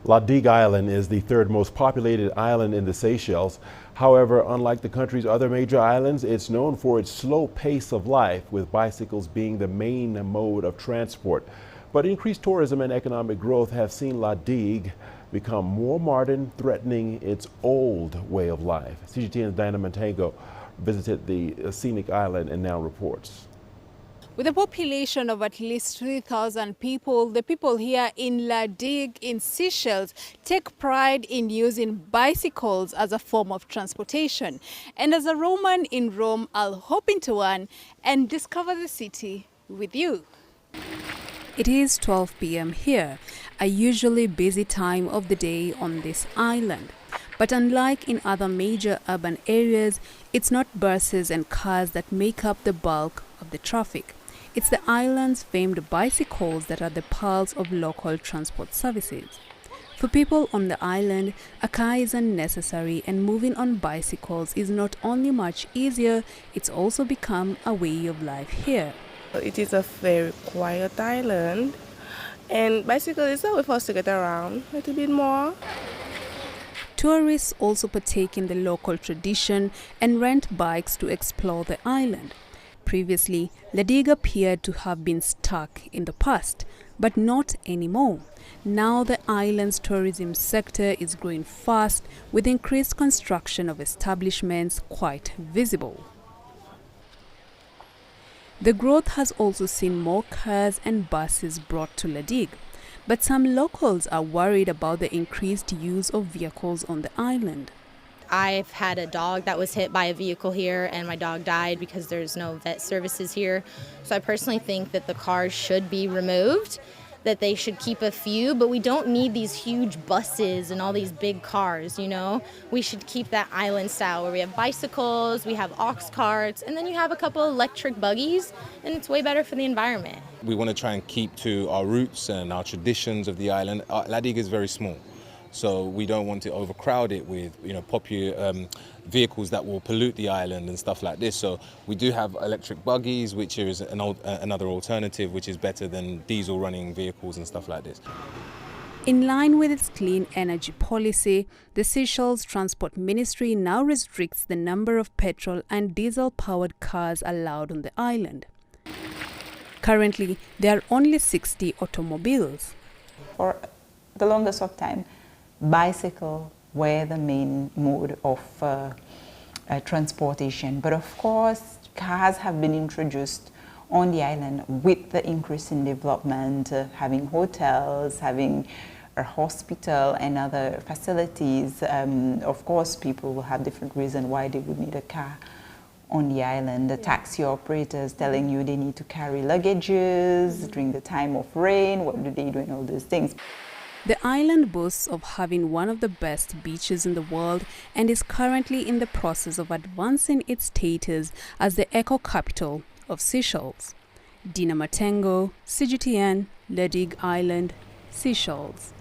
La Digue Island is the third most populated island in the Seychelles. However, unlike the country's other major islands, it's known for its slow pace of life, with bicycles being the main mode of transport. But increased tourism and economic growth have seen La Digue become more modern, threatening its old way of life. CGTN's Diana Montango visited the scenic island and now reports. With a population of at least 3,000 people, the people here in La Digue in Seychelles take pride in using bicycles as a form of transportation. And as a Roman in Rome, I'll hop into one and discover the city with you. It is 12 p.m. here, a usually busy time of the day on this island. But unlike in other major urban areas, it's not buses and cars that make up the bulk of the traffic. It's the island's famed bicycles that are the pulse of local transport services. For people on the island, a car is unnecessary, and moving on bicycles is not only much easier, it's also become a way of life here. It is a very quiet island, and bicycle is a way for us to get around a little bit more. Tourists also partake in the local tradition and rent bikes to explore the island. Previously, La Digue appeared to have been stuck in the past, but not anymore. Now the island's tourism sector is growing fast, with increased construction of establishments quite visible. The growth has also seen more cars and buses brought to La Digue, but some locals are worried about the increased use of vehicles on the island. I've had a dog that was hit by a vehicle here, and my dog died because there's no vet services here. So I personally think that the cars should be removed, that they should keep a few, but we don't need these huge buses and all these big cars, you know? We should keep that island style where we have bicycles, we have ox carts, and then you have a couple electric buggies, and it's way better for the environment. We want to try and keep to our roots and our traditions of the island. La Digue is very small, so we don't want to overcrowd it with popular vehicles that will pollute the island and stuff like this. So we do have electric buggies, which is another alternative, which is better than diesel running vehicles and stuff like this. In line with its clean energy policy, the Seychelles Transport Ministry now restricts the number of petrol and diesel-powered cars allowed on the island. Currently, there are only 60 automobiles. For the longest of time, bicycle were the main mode of transportation. But of course, cars have been introduced on the island with the increase in development, having hotels, having a hospital and other facilities. Of course, people will have different reasons why they would need a car on the island. The taxi operators telling you they need to carry luggages during the time of rain, what do they do and all those things. The island boasts of having one of the best beaches in the world and is currently in the process of advancing its status as the eco-capital of Seychelles. Diana Montango, CGTN, La Digue Island, Seychelles.